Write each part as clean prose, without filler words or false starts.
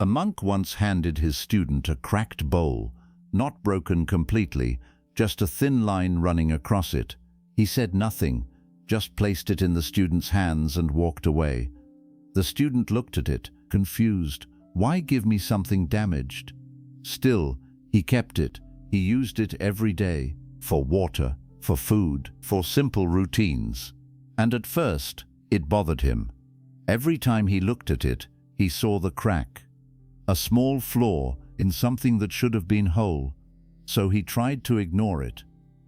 A monk once handed his student a cracked bowl, not broken completely, just a thin line running across it. He said nothing, just placed it in the student's hands and walked away. The student looked at it, confused. Why give me something damaged? Still, he kept it. He used it every day, for water, for food, for simple routines. And at first, it bothered him. Every time he looked at it, he saw the crack, a small flaw in something that should have been whole. So he tried to ignore it.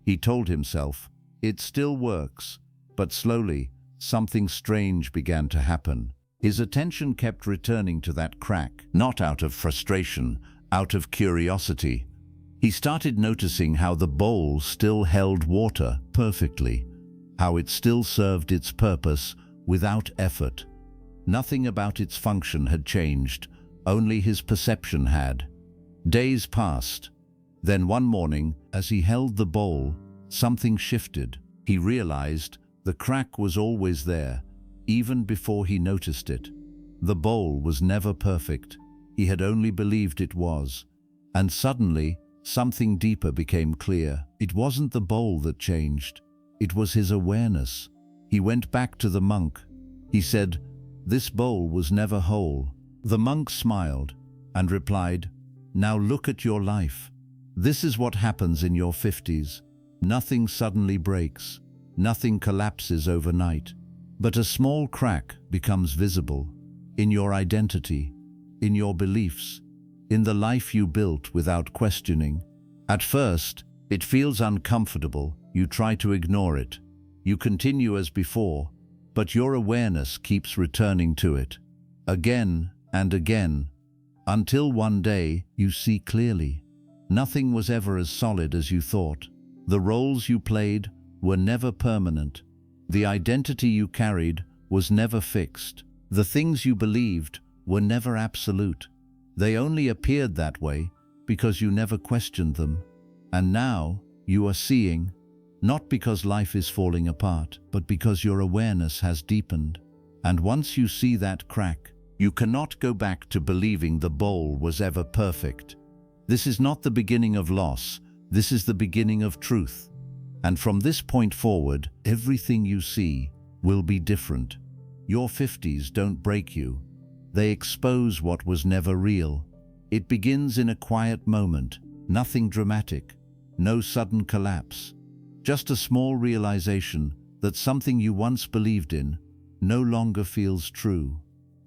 He told himself, it still works. But slowly, something strange began to happen. His attention kept returning to that crack, not out of frustration, out of curiosity. He started noticing how the bowl still held water perfectly, how it still served its purpose without effort. Nothing about its function had changed, only his perception had. Days passed. Then one morning, as he held the bowl, something shifted. He realized the crack was always there, even before he noticed it. The bowl was never perfect. He had only believed it was. And suddenly, something deeper became clear. It wasn't the bowl that changed. It was his awareness. He went back to the monk. He said, "This bowl was never whole." The monk smiled and replied, "Now look at your life. This is what happens in your 50s. Nothing suddenly breaks. Nothing collapses overnight. But a small crack becomes visible in your identity, in your beliefs, in the life you built without questioning. At first, it feels uncomfortable. You try to ignore it. You continue as before, but your awareness keeps returning to it, again and again, until one day you see clearly. Nothing was ever as solid as you thought. The roles you played were never permanent. The identity you carried was never fixed. The things you believed were never absolute. They only appeared that way because you never questioned them. And now you are seeing, not because life is falling apart, but because your awareness has deepened. And once you see that crack, you cannot go back to believing the bowl was ever perfect. This is not the beginning of loss. This is the beginning of truth. And from this point forward, everything you see will be different. Your 50s don't break you. They expose what was never real. It begins in a quiet moment, nothing dramatic, no sudden collapse. Just a small realization that something you once believed in no longer feels true.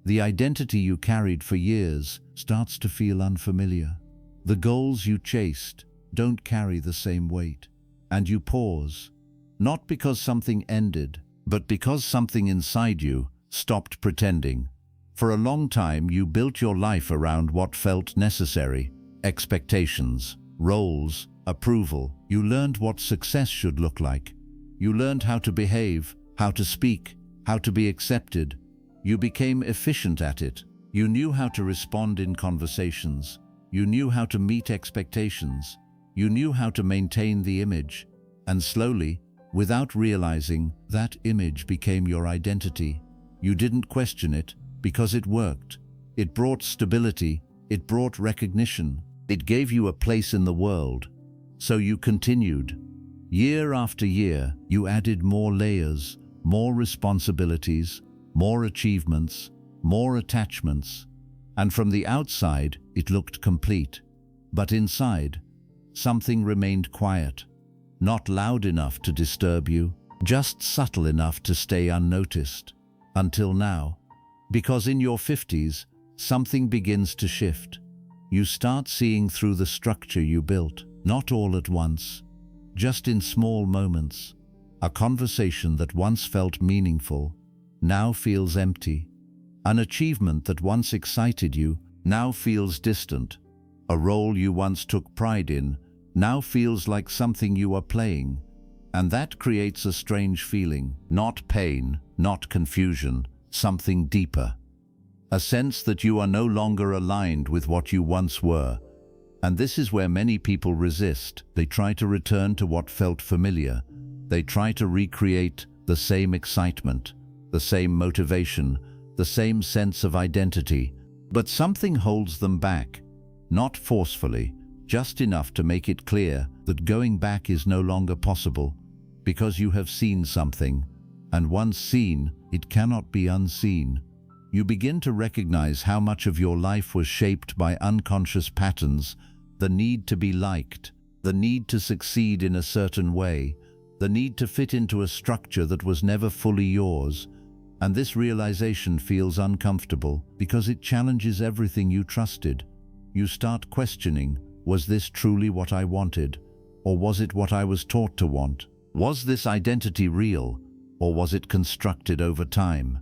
The identity you carried for years starts to feel unfamiliar. The goals you chased don't carry the same weight. And you pause, not because something ended, but because something inside you stopped pretending. For a long time, you built your life around what felt necessary: expectations, roles, approval. You learned what success should look like. You learned how to behave, how to speak, how to be accepted. You became efficient at it. You knew how to respond in conversations. You knew how to meet expectations. You knew how to maintain the image. And slowly, without realizing, that image became your identity. You didn't question it because it worked. It brought stability. It brought recognition. It gave you a place in the world. So you continued. Year after year, you added more layers, more responsibilities, more achievements, more attachments. And from the outside, it looked complete. But inside, something remained quiet. Not loud enough to disturb you, just subtle enough to stay unnoticed. Until now. Because in your 50s, something begins to shift. You start seeing through the structure you built, not all at once, just in small moments. A conversation that once felt meaningful now feels empty. An achievement that once excited you now feels distant. A role you once took pride in now feels like something you are playing. And that creates a strange feeling, not pain, not confusion, something deeper. A sense that you are no longer aligned with what you once were. And this is where many people resist. They try to return to what felt familiar. They try to recreate the same excitement, the same motivation, the same sense of identity. But something holds them back, not forcefully, just enough to make it clear that going back is no longer possible, because you have seen something, and once seen, it cannot be unseen. You begin to recognize how much of your life was shaped by unconscious patterns, the need to be liked, the need to succeed in a certain way, the need to fit into a structure that was never fully yours. And this realization feels uncomfortable because it challenges everything you trusted. You start questioning, was this truly what I wanted? Or was it what I was taught to want? Was this identity real? Or was it constructed over time?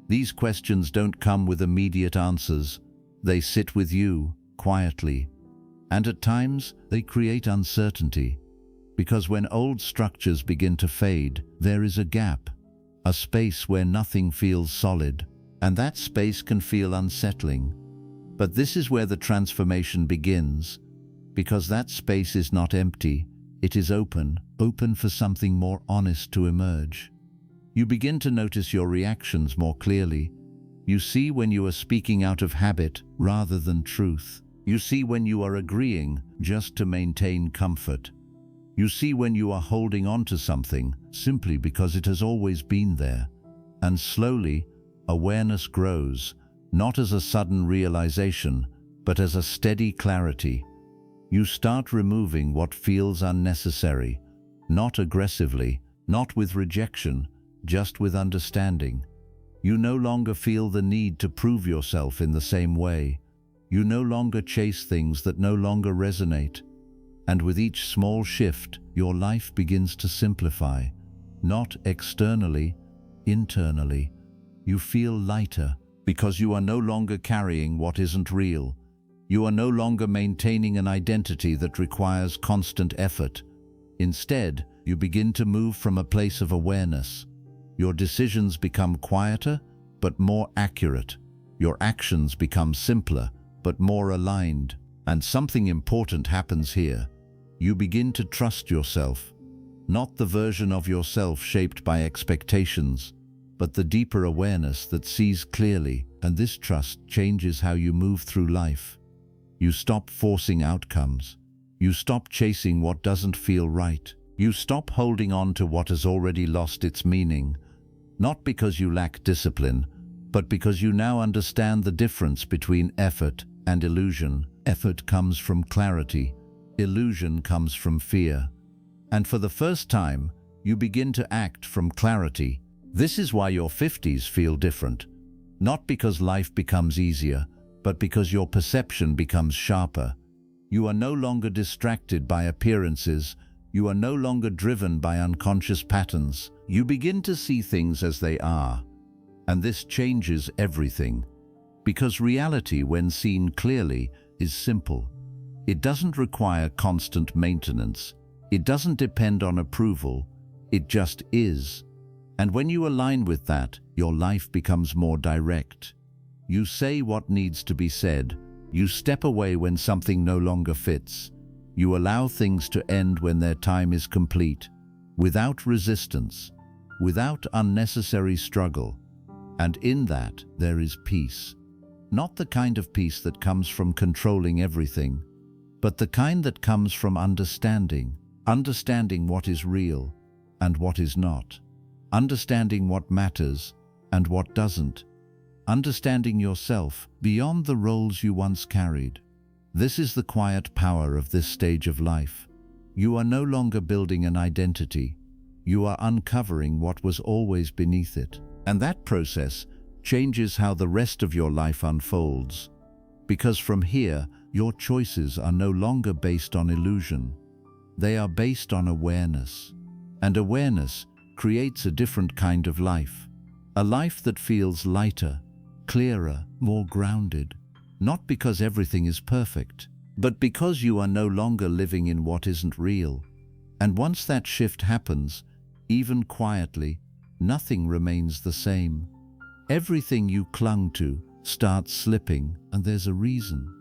These questions don't come with immediate answers. They sit with you, quietly. And at times, they create uncertainty. Because when old structures begin to fade, there is a gap, a space where nothing feels solid. And that space can feel unsettling. But this is where the transformation begins, because that space is not empty, it is open for something more honest to emerge. You begin to notice your reactions more clearly. You see when you are speaking out of habit rather than truth. You see when you are agreeing just to maintain comfort. You see when you are holding on to something simply because it has always been there. And slowly, awareness grows, not as a sudden realization, but as a steady clarity. You start removing what feels unnecessary, not aggressively, not with rejection, just with understanding. You no longer feel the need to prove yourself in the same way. You no longer chase things that no longer resonate. And with each small shift, your life begins to simplify. Not externally, internally. You feel lighter because you are no longer carrying what isn't real. You are no longer maintaining an identity that requires constant effort. Instead, you begin to move from a place of awareness. Your decisions become quieter, but more accurate. Your actions become simpler, but more aligned. And something important happens here. You begin to trust yourself. Not the version of yourself shaped by expectations, but the deeper awareness that sees clearly, and this trust changes how you move through life. You stop forcing outcomes. You stop chasing what doesn't feel right. You stop holding on to what has already lost its meaning. Not because you lack discipline, but because you now understand the difference between effort and illusion. Effort comes from clarity. Illusion comes from fear. And for the first time, you begin to act from clarity. This is why your 50s feel different. Not because life becomes easier, but because your perception becomes sharper. You are no longer distracted by appearances. You are no longer driven by unconscious patterns. You begin to see things as they are. And this changes everything. Because reality, when seen clearly, is simple. It doesn't require constant maintenance. It doesn't depend on approval. It just is. And when you align with that, your life becomes more direct. You say what needs to be said. You step away when something no longer fits. You allow things to end when their time is complete, without resistance, without unnecessary struggle. And in that, there is peace. Not the kind of peace that comes from controlling everything, but the kind that comes from understanding what is real and what is not, understanding what matters and what doesn't, understanding yourself beyond the roles you once carried. This is the quiet power of this stage of life. You are no longer building an identity. You are uncovering what was always beneath it. And that process changes how the rest of your life unfolds. Because from here, your choices are no longer based on illusion. They are based on awareness. And awareness creates a different kind of life. A life that feels lighter, clearer, more grounded. Not because everything is perfect, but because you are no longer living in what isn't real. And once that shift happens, even quietly, nothing remains the same. Everything you clung to starts slipping, and there's a reason.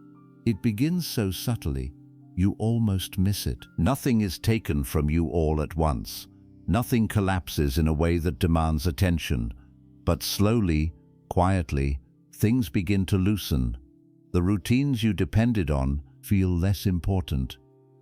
It begins so subtly, you almost miss it. Nothing is taken from you all at once. Nothing collapses in a way that demands attention. But slowly, quietly, things begin to loosen. The routines you depended on feel less important.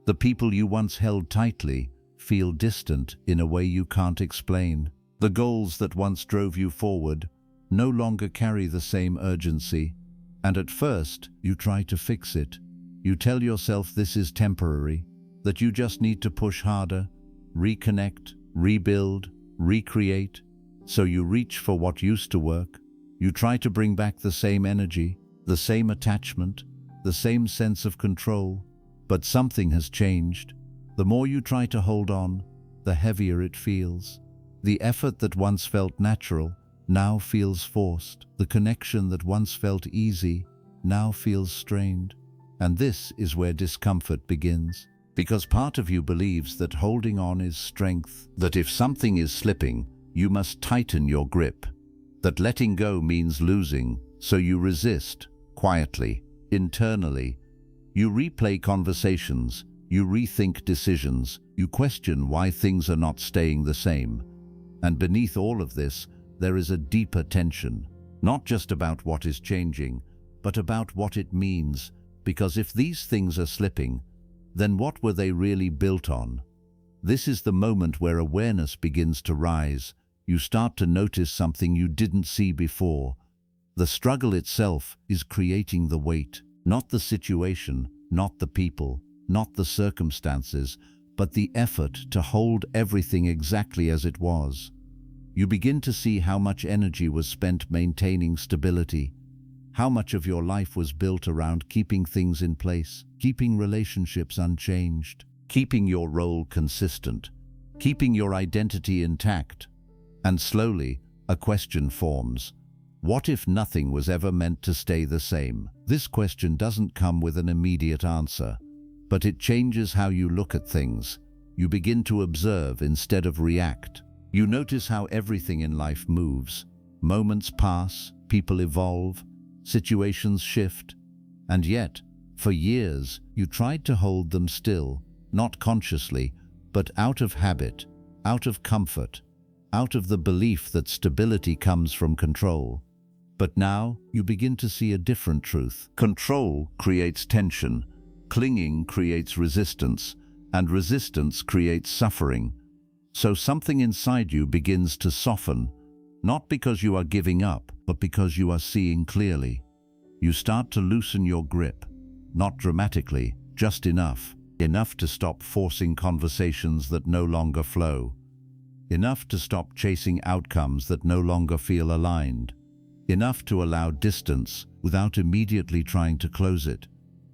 The people you once held tightly feel distant in a way you can't explain. The goals that once drove you forward no longer carry the same urgency. And at first, you try to fix it. You tell yourself this is temporary, that you just need to push harder, reconnect, rebuild, recreate. So you reach for what used to work. You try to bring back the same energy, the same attachment, the same sense of control. But something has changed. The more you try to hold on, the heavier it feels. The effort that once felt natural now feels forced. The connection that once felt easy now feels strained. And this is where discomfort begins. Because part of you believes that holding on is strength, that if something is slipping, you must tighten your grip, that letting go means losing, so you resist, quietly, internally. You replay conversations, you rethink decisions, you question why things are not staying the same. And beneath all of this, there is a deeper tension, not just about what is changing, but about what it means. Because if these things are slipping, then what were they really built on? This is the moment where awareness begins to rise. You start to notice something you didn't see before. The struggle itself is creating the weight, not the situation, not the people, not the circumstances, but the effort to hold everything exactly as it was. You begin to see how much energy was spent maintaining stability, how much of your life was built around keeping things in place, keeping relationships unchanged, keeping your role consistent, keeping your identity intact. And slowly, a question forms. What if nothing was ever meant to stay the same? This question doesn't come with an immediate answer, but it changes how you look at things. You begin to observe instead of react. You notice how everything in life moves. Moments pass, people evolve, situations shift, and yet, for years, you tried to hold them still, not consciously, but out of habit, out of comfort, out of the belief that stability comes from control. But now, you begin to see a different truth. Control creates tension, clinging creates resistance, and resistance creates suffering. So something inside you begins to soften, not because you are giving up, but because you are seeing clearly. You start to loosen your grip, not dramatically, just enough to stop forcing conversations that no longer flow, enough to stop chasing outcomes that no longer feel aligned, enough to allow distance without immediately trying to close it.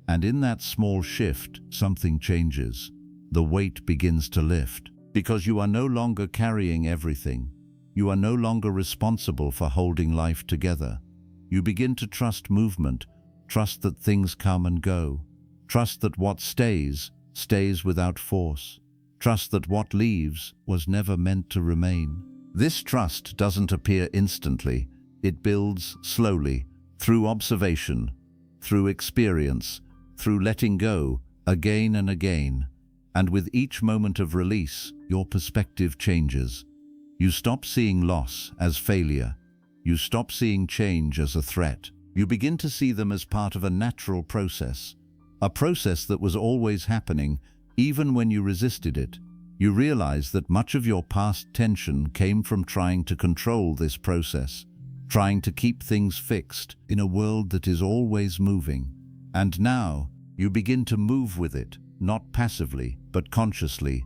And in that small shift, something changes. The weight begins to lift, because you are no longer carrying everything. You are no longer responsible for holding life together. You begin to trust movement, trust that things come and go, trust that what stays, stays without force, trust that what leaves was never meant to remain. This trust doesn't appear instantly. It builds slowly, through observation, through experience, through letting go, again and again. And with each moment of release, your perspective changes. You stop seeing loss as failure. You stop seeing change as a threat. You begin to see them as part of a natural process, a process that was always happening, even when you resisted it. You realize that much of your past tension came from trying to control this process, trying to keep things fixed in a world that is always moving. And now, you begin to move with it, not passively, but consciously.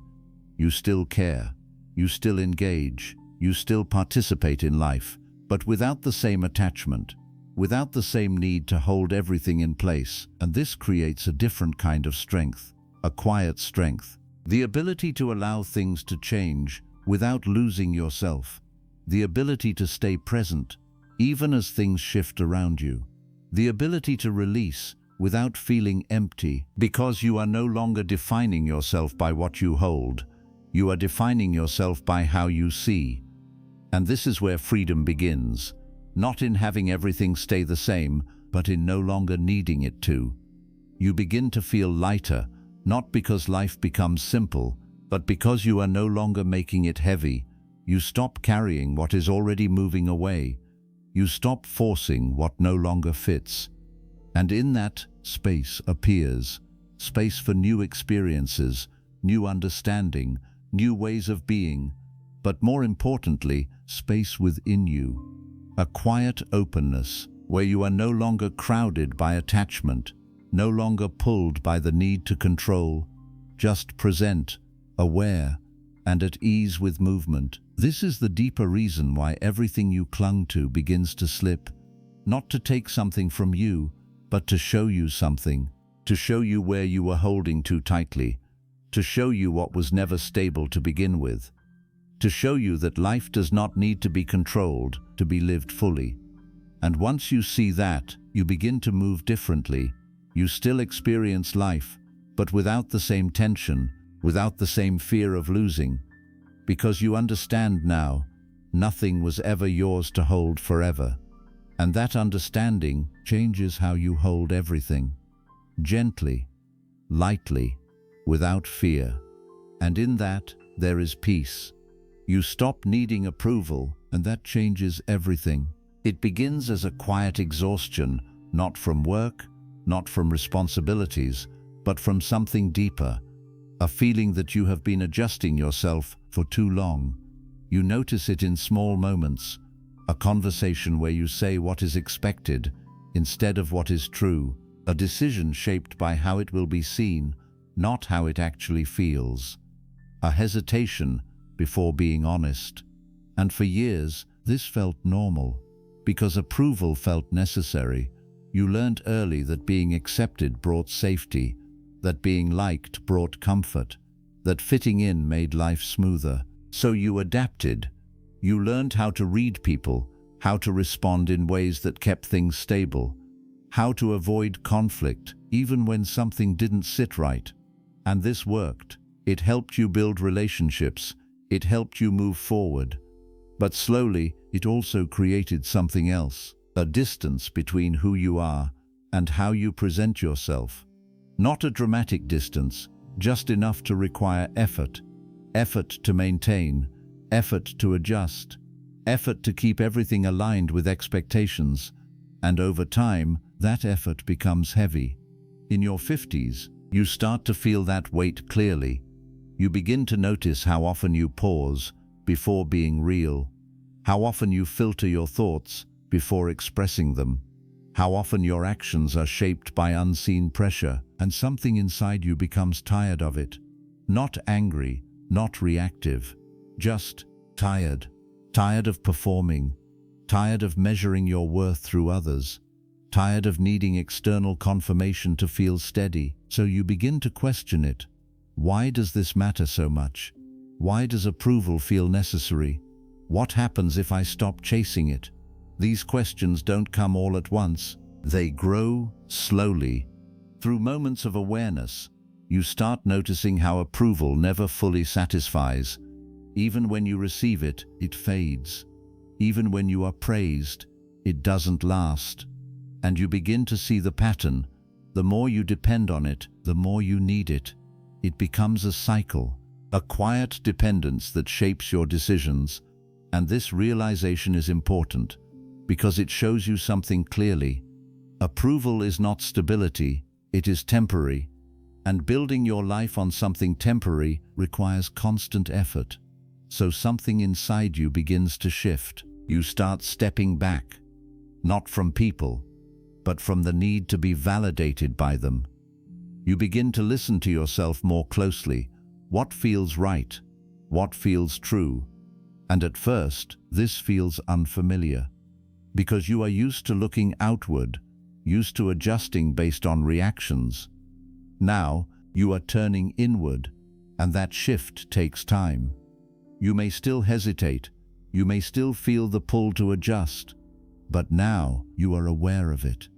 You still care, you still engage, you still participate in life, but without the same attachment, without the same need to hold everything in place. And this creates a different kind of strength, a quiet strength. The ability to allow things to change without losing yourself. The ability to stay present, even as things shift around you. The ability to release without feeling empty, because you are no longer defining yourself by what you hold. You are defining yourself by how you see. And this is where freedom begins, not in having everything stay the same, but in no longer needing it to. You begin to feel lighter, not because life becomes simple, but because you are no longer making it heavy. You stop carrying what is already moving away. You stop forcing what no longer fits. And in that, space appears. Space for new experiences, new understanding, new ways of being, but more importantly, space within you. A quiet openness where you are no longer crowded by attachment, no longer pulled by the need to control, just present, aware, and at ease with movement. This is the deeper reason why everything you clung to begins to slip, not to take something from you, but to show you something, to show you where you were holding too tightly, to show you what was never stable to begin with, to show you that life does not need to be controlled to be lived fully. And once you see that, you begin to move differently. You still experience life, but without the same tension, without the same fear of losing, because you understand now, nothing was ever yours to hold forever. And that understanding changes how you hold everything. Gently, lightly, without fear. And in that, there is peace. You stop needing approval, and that changes everything. It begins as a quiet exhaustion, not from work, not from responsibilities, but from something deeper. A feeling that you have been adjusting yourself for too long. You notice it in small moments. A conversation where you say what is expected instead of what is true. A decision shaped by how it will be seen, not how it actually feels. A hesitation before being honest. And for years, this felt normal, because approval felt necessary. You learned early that being accepted brought safety, that being liked brought comfort, that fitting in made life smoother. So you adapted. You learned how to read people, how to respond in ways that kept things stable, how to avoid conflict even when something didn't sit right. And this worked. It helped you build relationships. It helped you move forward. But slowly, it also created something else, a distance between who you are and how you present yourself. Not a dramatic distance, just enough to require effort. Effort to maintain, effort to adjust, effort to keep everything aligned with expectations. And over time, that effort becomes heavy. In your 50s, you start to feel that weight clearly. You begin to notice how often you pause before being real, how often you filter your thoughts before expressing them, how often your actions are shaped by unseen pressure, and something inside you becomes tired of it. Not angry, not reactive, just tired. Tired of performing, tired of measuring your worth through others, tired of needing external confirmation to feel steady. So you begin to question it. Why does this matter so much? Why does approval feel necessary? What happens if I stop chasing it? These questions don't come all at once. They grow slowly. Through moments of awareness, you start noticing how approval never fully satisfies. Even when you receive it, it fades. Even when you are praised, it doesn't last. And you begin to see the pattern. The more you depend on it, the more you need it. It becomes a cycle, a quiet dependence that shapes your decisions. And this realization is important because it shows you something clearly. Approval is not stability, it is temporary. And building your life on something temporary requires constant effort. So something inside you begins to shift. You start stepping back, not from people, but from the need to be validated by them. You begin to listen to yourself more closely. What feels right? What feels true? And at first, this feels unfamiliar, because you are used to looking outward, used to adjusting based on reactions. Now, you are turning inward, and that shift takes time. You may still hesitate, you may still feel the pull to adjust, but now you are aware of it,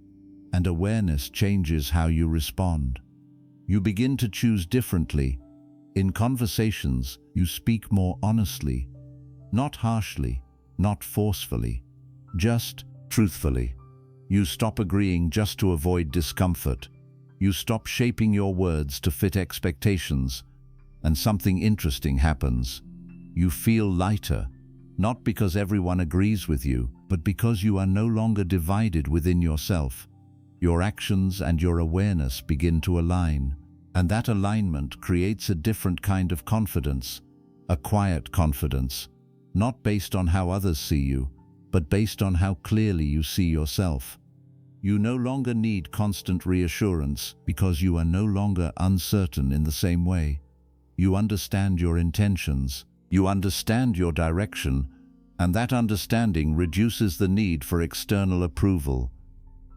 and awareness changes how you respond. You begin to choose differently. In conversations, you speak more honestly, not harshly, not forcefully, just truthfully. You stop agreeing just to avoid discomfort. You stop shaping your words to fit expectations, and something interesting happens. You feel lighter, not because everyone agrees with you, but because you are no longer divided within yourself. Your actions and your awareness begin to align, and that alignment creates a different kind of confidence, a quiet confidence, not based on how others see you, but based on how clearly you see yourself. You no longer need constant reassurance because you are no longer uncertain in the same way. You understand your intentions, you understand your direction, and that understanding reduces the need for external approval.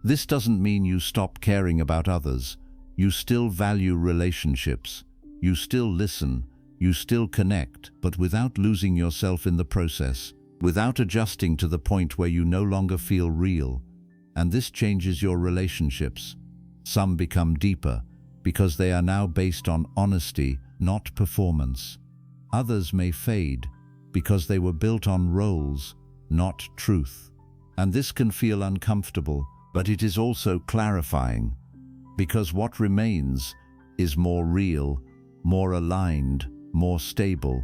This doesn't mean you stop caring about others. You still value relationships, you still listen, you still connect, but without losing yourself in the process, without adjusting to the point where you no longer feel real. And this changes your relationships. Some become deeper because they are now based on honesty, not performance. Others may fade because they were built on roles, not truth. And this can feel uncomfortable, but it is also clarifying, because what remains is more real, more aligned, more stable.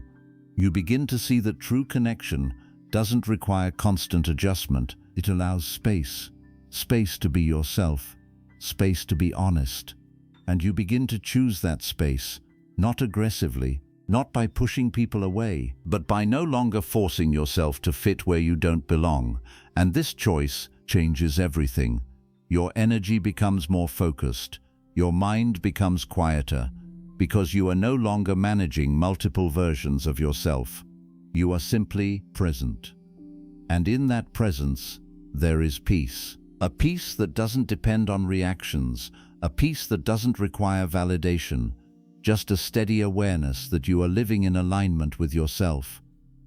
You begin to see that true connection doesn't require constant adjustment. It allows space. Space to be yourself, space to be honest. And you begin to choose that space, not aggressively, not by pushing people away, but by no longer forcing yourself to fit where you don't belong. And this choice changes everything. Your energy becomes more focused, your mind becomes quieter, because you are no longer managing multiple versions of yourself. You are simply present. And in that presence, there is peace. A peace that doesn't depend on reactions, a peace that doesn't require validation, just a steady awareness that you are living in alignment with yourself.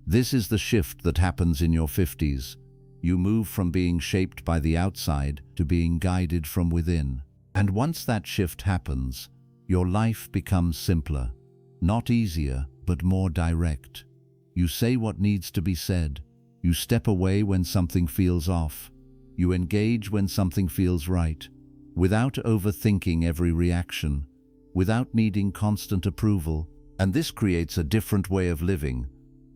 This is the shift that happens in your 50s. You move from being shaped by the outside to being guided from within. And once that shift happens, your life becomes simpler, not easier, but more direct. You say what needs to be said. You step away when something feels off. You engage when something feels right, without overthinking every reaction, without needing constant approval. And this creates a different way of living,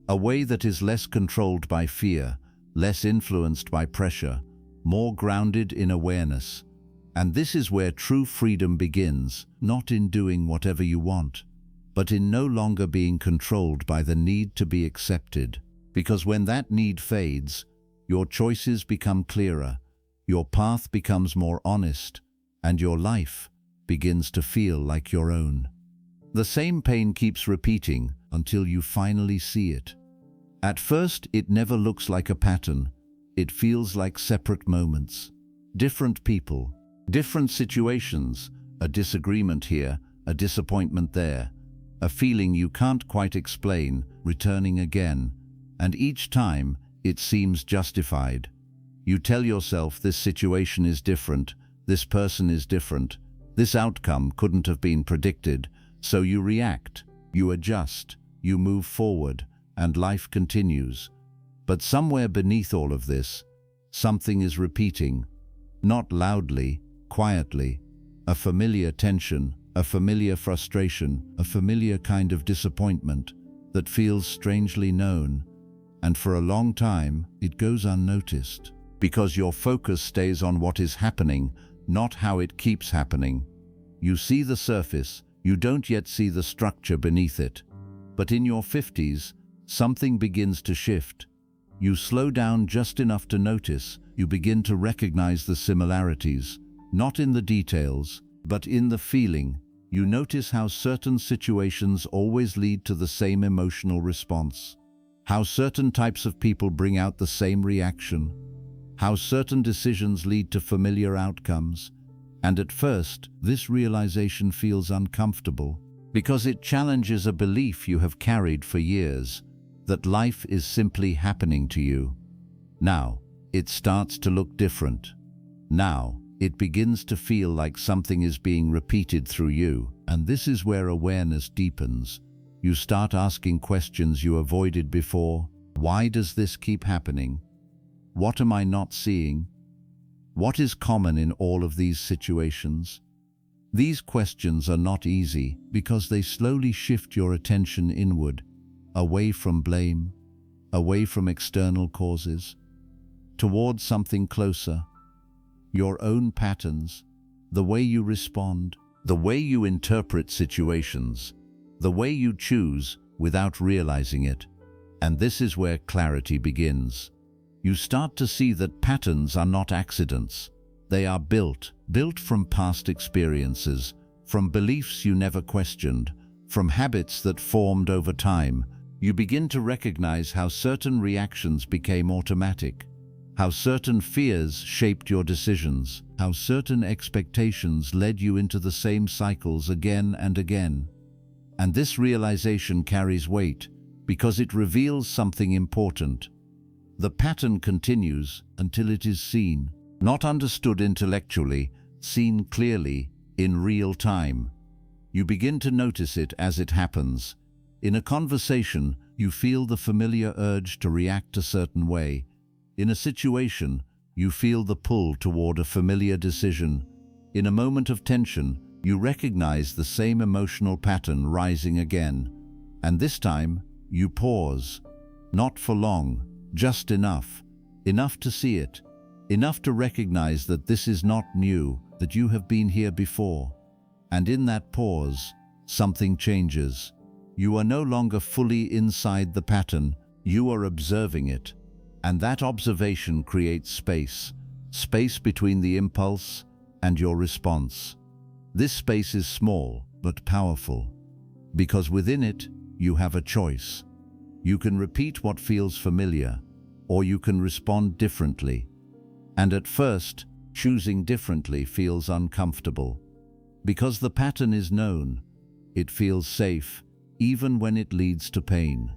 a way that is less controlled by fear, less influenced by pressure, more grounded in awareness. And this is where true freedom begins, not in doing whatever you want, but in no longer being controlled by the need to be accepted. Because when that need fades, your choices become clearer, your path becomes more honest, and your life begins to feel like your own. The same pain keeps repeating until you finally see it. At first, it never looks like a pattern. It feels like separate moments. Different people, different situations, a disagreement here, a disappointment there, a feeling you can't quite explain, returning again. And each time, it seems justified. You tell yourself this situation is different, this person is different, this outcome couldn't have been predicted, so you react, you adjust, you move forward, and life continues. But somewhere beneath all of this, something is repeating, not loudly, quietly, a familiar tension, a familiar frustration, a familiar kind of disappointment that feels strangely known. And for a long time, it goes unnoticed, because your focus stays on what is happening, not how it keeps happening. You see the surface, you don't yet see the structure beneath it. But in your 50s, something begins to shift. You slow down just enough to notice, you begin to recognize the similarities, not in the details, but in the feeling. You notice how certain situations always lead to the same emotional response. How certain types of people bring out the same reaction, how certain decisions lead to familiar outcomes. And at first, this realization feels uncomfortable, because it challenges a belief you have carried for years, that life is simply happening to you. Now, it starts to look different. Now, it begins to feel like something is being repeated through you, and this is where awareness deepens. You start asking questions you avoided before. Why does this keep happening? What am I not seeing? What is common in all of these situations? These questions are not easy because they slowly shift your attention inward, away from blame, away from external causes. towards something closer. Your own patterns, the way you respond, the way you interpret situations, the way you choose without realizing it. And this is where clarity begins. You start to see that patterns are not accidents. They are built from past experiences, from beliefs you never questioned, from habits that formed over time. You begin to recognize how certain reactions became automatic, how certain fears shaped your decisions, how certain expectations led you into the same cycles again and again. And this realization carries weight because it reveals something important. The pattern continues until it is seen, not understood intellectually, seen clearly, in real time. You begin to notice it as it happens. In a conversation, you feel the familiar urge to react a certain way. In a situation, you feel the pull toward a familiar decision. In a moment of tension, you recognize the same emotional pattern rising again. And this time, you pause. Not for long, just enough. Enough to see it. Enough to recognize that this is not new, that you have been here before. And in that pause, something changes. You are no longer fully inside the pattern, you are observing it. And that observation creates space between the impulse and your response. This space is small but powerful, because within it you have a choice. You can repeat what feels familiar, or you can respond differently. And at first, choosing differently feels uncomfortable. Because the pattern is known, it feels safe, even when it leads to pain.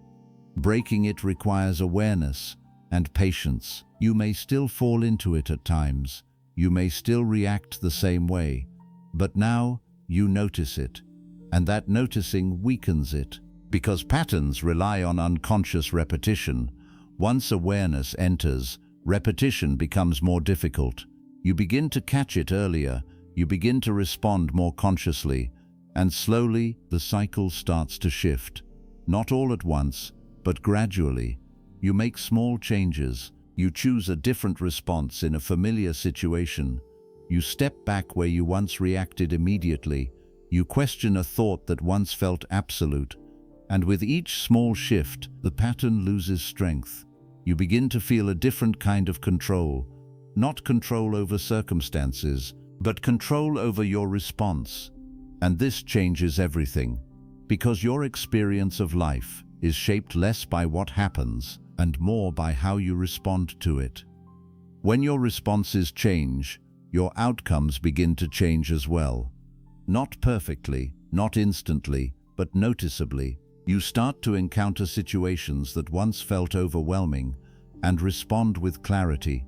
Breaking it requires awareness and patience. You may still fall into it at times. You may still react the same way. But now, you notice it. And that noticing weakens it. Because patterns rely on unconscious repetition. Once awareness enters, repetition becomes more difficult. You begin to catch it earlier. You begin to respond more consciously. And slowly, the cycle starts to shift. Not all at once, but gradually. You make small changes. You choose a different response in a familiar situation. You step back where you once reacted immediately. You question a thought that once felt absolute. And with each small shift, the pattern loses strength. You begin to feel a different kind of control. Not control over circumstances, but control over your response. And this changes everything. Because your experience of life is shaped less by what happens and more by how you respond to it. When your responses change, your outcomes begin to change as well. Not perfectly, not instantly, but noticeably. You start to encounter situations that once felt overwhelming and respond with clarity.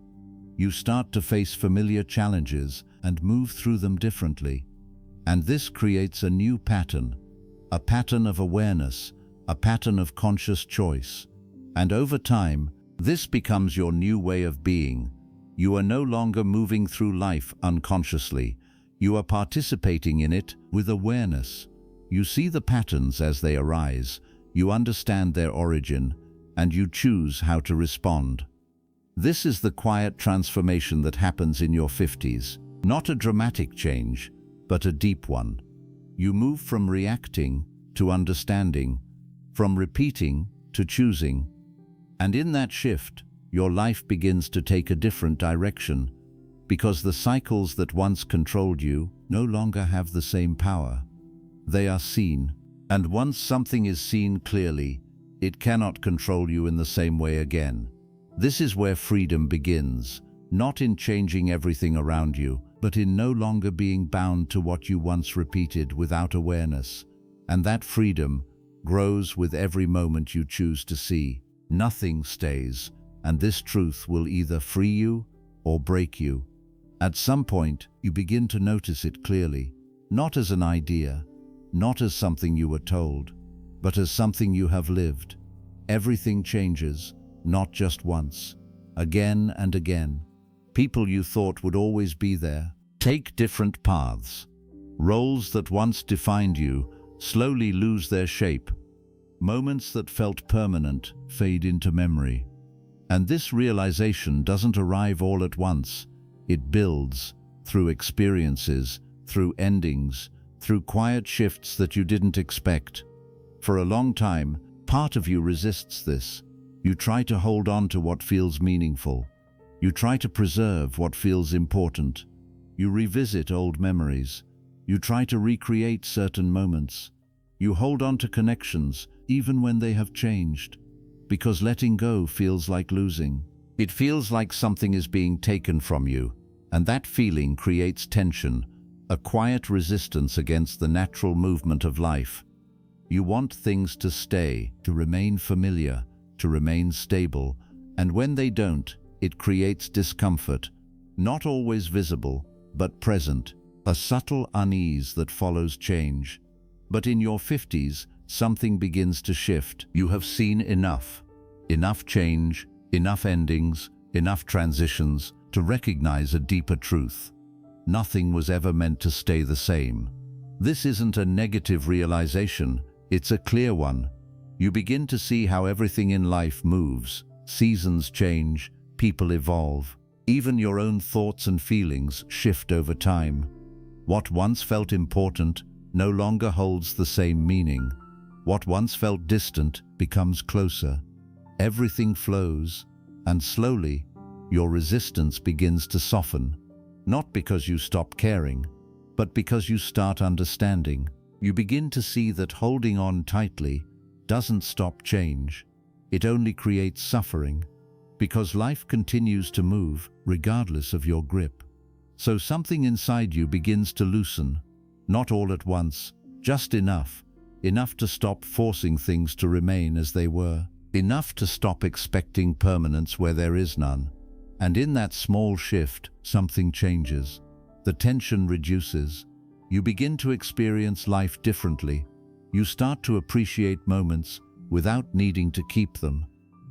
You start to face familiar challenges and move through them differently. And this creates a new pattern, a pattern of awareness, a pattern of conscious choice. And over time, this becomes your new way of being. You are no longer moving through life unconsciously. You are participating in it with awareness. You see the patterns as they arise, you understand their origin, and you choose how to respond. This is the quiet transformation that happens in your 50s. Not a dramatic change, but a deep one. You move from reacting to understanding, from repeating to choosing. And in that shift, your life begins to take a different direction, because the cycles that once controlled you no longer have the same power. They are seen, and once something is seen clearly, it cannot control you in the same way again. This is where freedom begins, not in changing everything around you, but in no longer being bound to what you once repeated without awareness. And that freedom grows with every moment you choose to see. Nothing stays, and this truth will either free you or break you. At some point, you begin to notice it clearly, not as an idea, not as something you were told, but as something you have lived. Everything changes, not just once, again and again. People you thought would always be there take different paths. Roles that once defined you slowly lose their shape. Moments that felt permanent fade into memory. And this realization doesn't arrive all at once. It builds through experiences, through endings, through quiet shifts that you didn't expect. For a long time, part of you resists this. You try to hold on to what feels meaningful. You try to preserve what feels important. You revisit old memories. You try to recreate certain moments. You hold on to connections even when they have changed, because letting go feels like losing. It feels like something is being taken from you, and that feeling creates tension, a quiet resistance against the natural movement of life. You want things to stay, to remain familiar, to remain stable, and when they don't, it creates discomfort, not always visible, but present, a subtle unease that follows change. But in your 50s, something begins to shift. You have seen enough. Enough change, enough endings, enough transitions to recognize a deeper truth. Nothing was ever meant to stay the same. This isn't a negative realization, it's a clear one. You begin to see how everything in life moves. Seasons change, people evolve. Even your own thoughts and feelings shift over time. What once felt important no longer holds the same meaning. What once felt distant becomes closer. Everything flows, and slowly, your resistance begins to soften. Not because you stop caring, but because you start understanding. You begin to see that holding on tightly doesn't stop change. It only creates suffering, because life continues to move regardless of your grip. So something inside you begins to loosen, not all at once, just enough to stop forcing things to remain as they were, enough to stop expecting permanence where there is none. And in that small shift, something changes. The tension reduces. You begin to experience life differently. You start to appreciate moments without needing to keep them.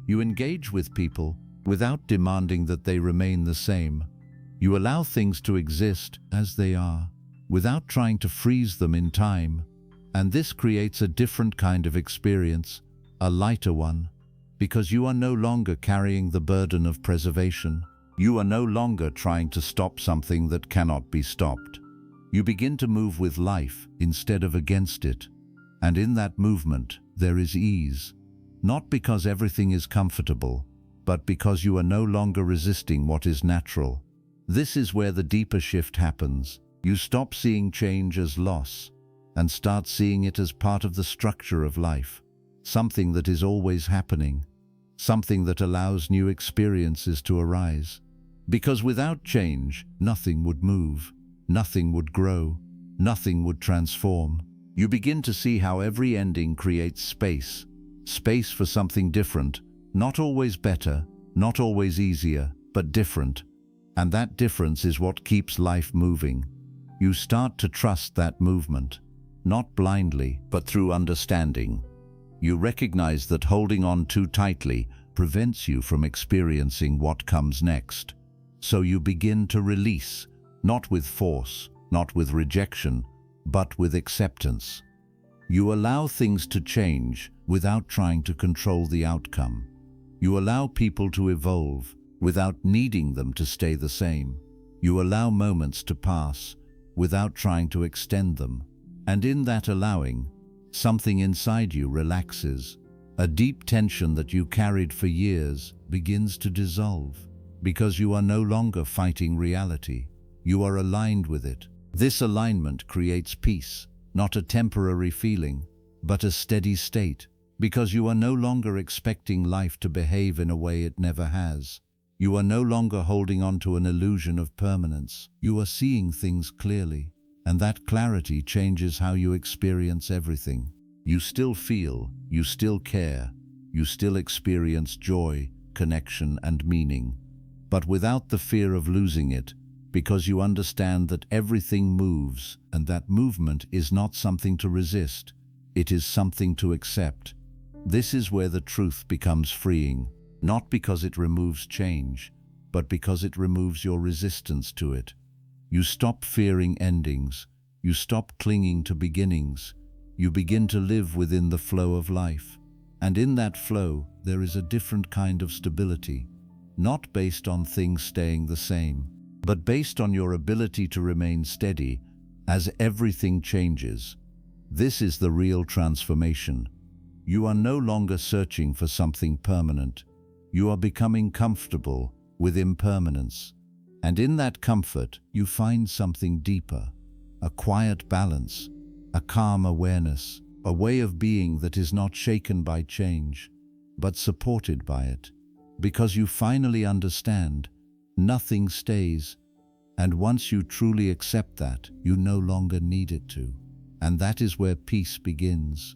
You engage with people without demanding that they remain the same. You allow things to exist as they are, without trying to freeze them in time. And this creates a different kind of experience, a lighter one, because you are no longer carrying the burden of preservation. You are no longer trying to stop something that cannot be stopped. You begin to move with life instead of against it. And in that movement, there is ease. Not because everything is comfortable, but because you are no longer resisting what is natural. This is where the deeper shift happens. You stop seeing change as loss and start seeing it as part of the structure of life, something that is always happening, something that allows new experiences to arise. Because without change, nothing would move, nothing would grow, nothing would transform. You begin to see how every ending creates space for something different, not always better, not always easier, but different. And that difference is what keeps life moving. You start to trust that movement, not blindly, but through understanding. You recognize that holding on too tightly prevents you from experiencing what comes next. So you begin to release, not with force, not with rejection, but with acceptance. You allow things to change without trying to control the outcome. You allow people to evolve without needing them to stay the same. You allow moments to pass without trying to extend them. And in that allowing, something inside you relaxes. A deep tension that you carried for years begins to dissolve, because you are no longer fighting reality. You are aligned with it. This alignment creates peace, not a temporary feeling, but a steady state, because you are no longer expecting life to behave in a way it never has. You are no longer holding on to an illusion of permanence. You are seeing things clearly, and that clarity changes how you experience everything. You still feel, you still care, you still experience joy, connection, and meaning, but without the fear of losing it, because you understand that everything moves, and that movement is not something to resist, it is something to accept. This is where the truth becomes freeing, not because it removes change, but because it removes your resistance to it. You stop fearing endings, you stop clinging to beginnings, you begin to live within the flow of life. And in that flow, there is a different kind of stability, not based on things staying the same, but based on your ability to remain steady as everything changes. This is the real transformation. You are no longer searching for something permanent. You are becoming comfortable with impermanence. And in that comfort, you find something deeper, a quiet balance, a calm awareness, a way of being that is not shaken by change, but supported by it. Because you finally understand, nothing stays, and once you truly accept that, you no longer need it to. And that is where peace begins.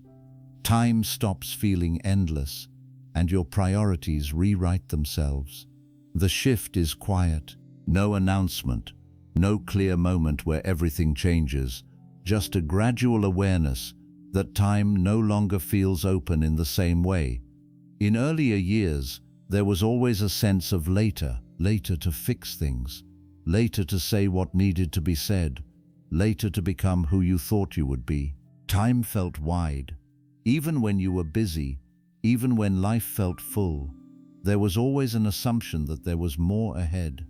Time stops feeling endless, and your priorities rewrite themselves. The shift is quiet, no announcement, no clear moment where everything changes, just a gradual awareness that time no longer feels open in the same way. In earlier years, there was always a sense of later to fix things, later to say what needed to be said, later to become who you thought you would be. Time felt wide. Even when you were busy, even when life felt full, there was always an assumption that there was more ahead.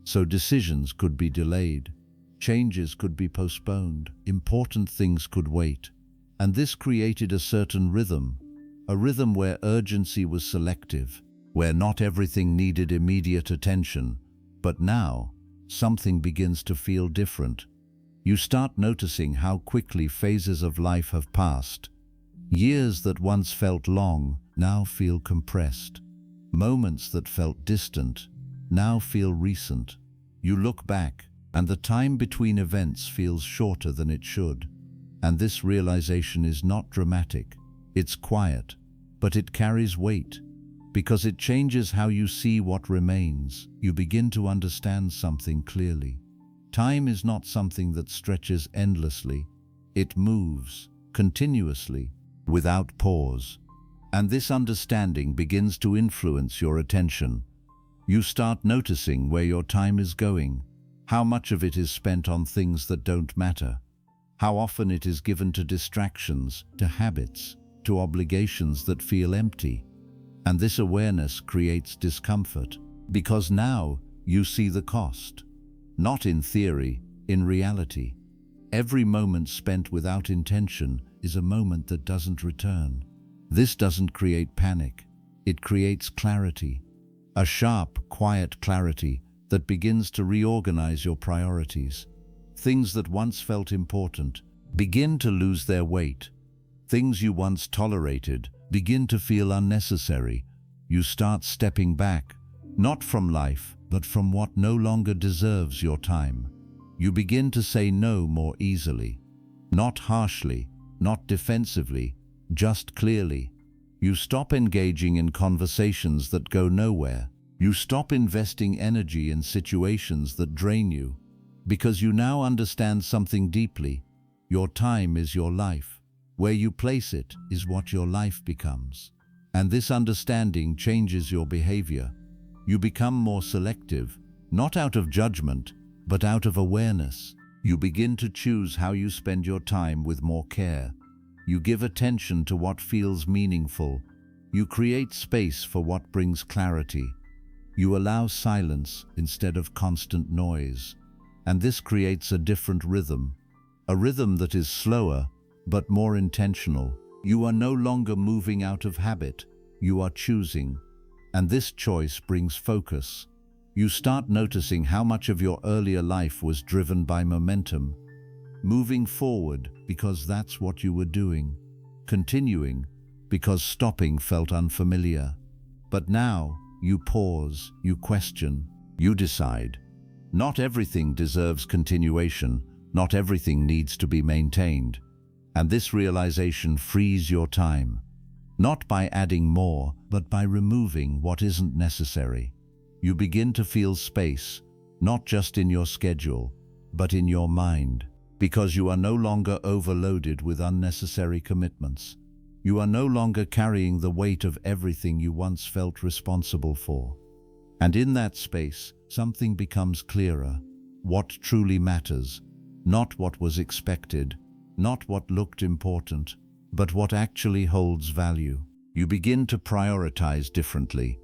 So decisions could be delayed, changes could be postponed, important things could wait. And this created a certain rhythm, a rhythm where urgency was selective, where not everything needed immediate attention. But now, something begins to feel different. You start noticing how quickly phases of life have passed. Years that once felt long now feel compressed. Moments that felt distant now feel recent. You look back, and the time between events feels shorter than it should. And this realization is not dramatic, it's quiet, but it carries weight. Because it changes how you see what remains. You begin to understand something clearly. Time is not something that stretches endlessly. It moves continuously, without pause. And this understanding begins to influence your attention. You start noticing where your time is going, how much of it is spent on things that don't matter, how often it is given to distractions, to habits, to obligations that feel empty. And this awareness creates discomfort, because now you see the cost. Not in theory, in reality. Every moment spent without intention is a moment that doesn't return. This doesn't create panic. It creates clarity. A sharp, quiet clarity that begins to reorganize your priorities. Things that once felt important begin to lose their weight. Things you once tolerated begin to feel unnecessary. You start stepping back, not from life, but from what no longer deserves your time. You begin to say no more easily. Not harshly, not defensively, just clearly. You stop engaging in conversations that go nowhere. You stop investing energy in situations that drain you. Because you now understand something deeply. Your time is your life. Where you place it is what your life becomes. And this understanding changes your behavior. You become more selective, not out of judgment, but out of awareness. You begin to choose how you spend your time with more care. You give attention to what feels meaningful. You create space for what brings clarity. You allow silence instead of constant noise. And this creates a different rhythm, a rhythm that is slower, but more intentional. You are no longer moving out of habit, you are choosing. And this choice brings focus. You start noticing how much of your earlier life was driven by momentum. Moving forward because that's what you were doing. Continuing because stopping felt unfamiliar. But now, you pause, you question, you decide. Not everything deserves continuation, not everything needs to be maintained. And this realization frees your time, not by adding more, but by removing what isn't necessary. You begin to feel space, not just in your schedule, but in your mind, because you are no longer overloaded with unnecessary commitments. You are no longer carrying the weight of everything you once felt responsible for. And in that space, something becomes clearer. What truly matters, not what was expected, not what looked important, but what actually holds value. You begin to prioritize differently.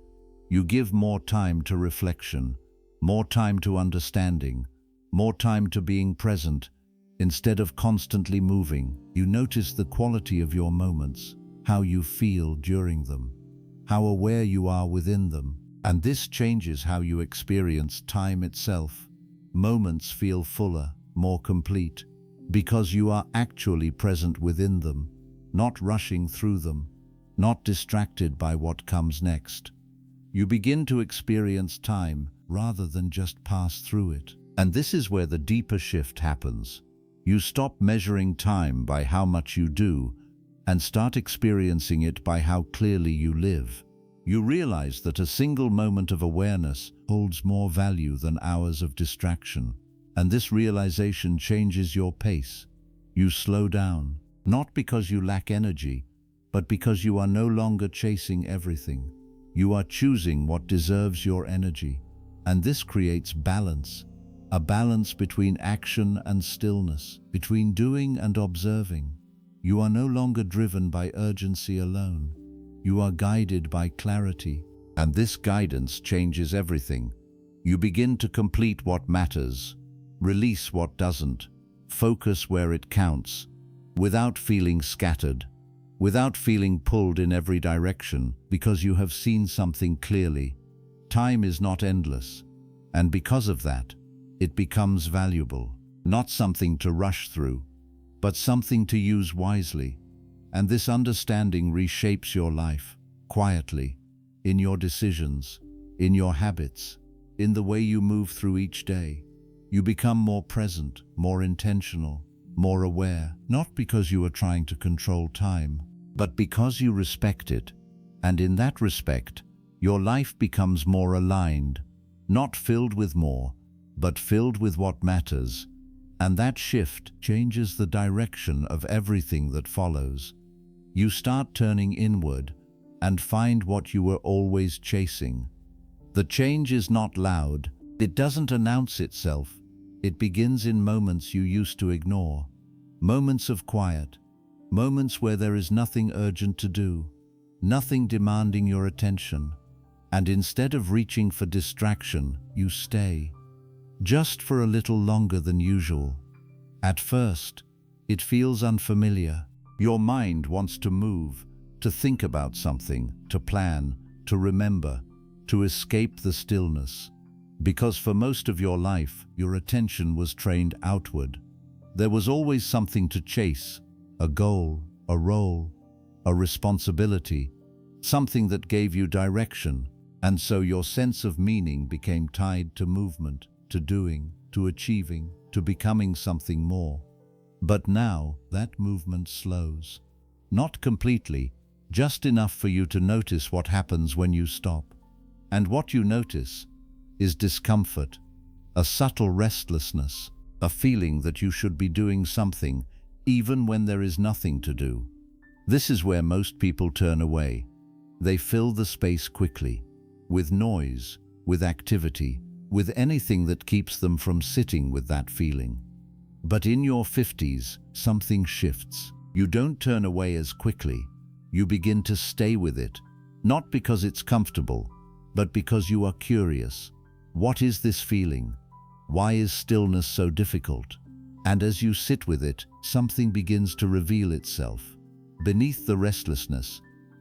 You give more time to reflection, more time to understanding, more time to being present. Instead of constantly moving, you notice the quality of your moments, how you feel during them, how aware you are within them. And this changes how you experience time itself. Moments feel fuller, more complete, because you are actually present within them, not rushing through them, not distracted by what comes next. You begin to experience time rather than just pass through it. And this is where the deeper shift happens. You stop measuring time by how much you do and start experiencing it by how clearly you live. You realize that a single moment of awareness holds more value than hours of distraction. And this realization changes your pace. You slow down, not because you lack energy, but because you are no longer chasing everything. You are choosing what deserves your energy. And this creates balance, a balance between action and stillness, between doing and observing. You are no longer driven by urgency alone. You are guided by clarity. And this guidance changes everything. You begin to complete what matters, release what doesn't, focus where it counts, without feeling scattered, without feeling pulled in every direction, because you have seen something clearly. Time is not endless, and because of that, it becomes valuable, not something to rush through, but something to use wisely. And this understanding reshapes your life, quietly, in your decisions, in your habits, in the way you move through each day. You become more present, more intentional, more aware, not because you are trying to control time, but because you respect it. And in that respect, your life becomes more aligned, not filled with more, but filled with what matters. And that shift changes the direction of everything that follows. You start turning inward and find what you were always chasing. The change is not loud. It doesn't announce itself. It begins in moments you used to ignore. Moments of quiet. Moments where there is nothing urgent to do, nothing demanding your attention. And instead of reaching for distraction, you stay, just for a little longer than usual. At first, it feels unfamiliar. Your mind wants to move, to think about something, to plan, to remember, to escape the stillness. Because for most of your life, your attention was trained outward. There was always something to chase, a goal, a role, a responsibility, something that gave you direction. And so your sense of meaning became tied to movement, to doing, to achieving, to becoming something more. But now that movement slows. Not completely, just enough for you to notice what happens when you stop. And what you notice is discomfort, a subtle restlessness, a feeling that you should be doing something even when there is nothing to do. This is where most people turn away. They fill the space quickly, with noise, with activity, with anything that keeps them from sitting with that feeling. But in your 50s, something shifts. You don't turn away as quickly. You begin to stay with it, not because it's comfortable, but because you are curious. What is this feeling? Why is stillness so difficult? And as you sit with it, something begins to reveal itself. Beneath the restlessness,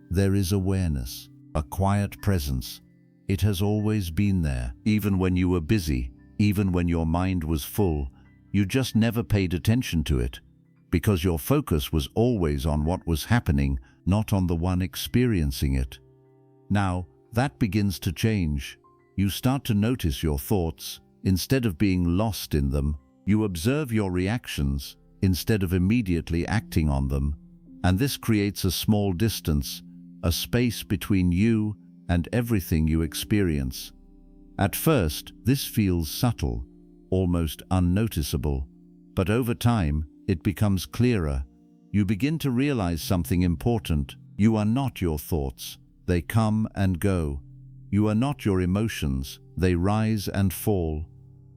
there is awareness, a quiet presence. It has always been there, even when you were busy, even when your mind was full. You just never paid attention to it, because your focus was always on what was happening, not on the one experiencing it. Now, that begins to change. You start to notice your thoughts. Instead of being lost in them, you observe your reactions instead of immediately acting on them. And this creates a small distance, a space between you and everything you experience. At first, this feels subtle, almost unnoticeable, but over time, it becomes clearer. You begin to realize something important. You are not your thoughts. They come and go. You are not your emotions. They rise and fall.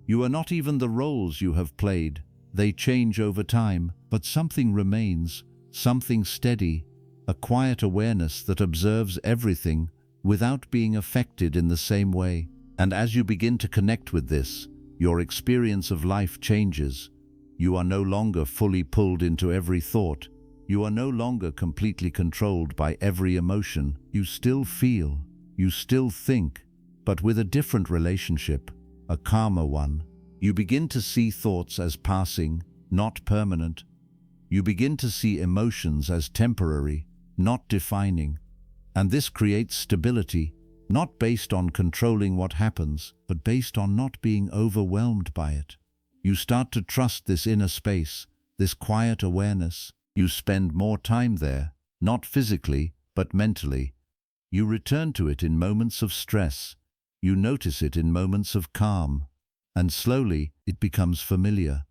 You are not even the roles you have played. They change over time, but something remains, something steady, a quiet awareness that observes everything without being affected in the same way. And as you begin to connect with this, your experience of life changes. You are no longer fully pulled into every thought. You are no longer completely controlled by every emotion. You still feel, you still think, but with a different relationship, a calmer one. You begin to see thoughts as passing, not permanent. You begin to see emotions as temporary, not defining. And this creates stability, not based on controlling what happens, but based on not being overwhelmed by it. You start to trust this inner space, this quiet awareness. You spend more time there, not physically, but mentally. You return to it in moments of stress. You notice it in moments of calm. And slowly, it becomes familiar.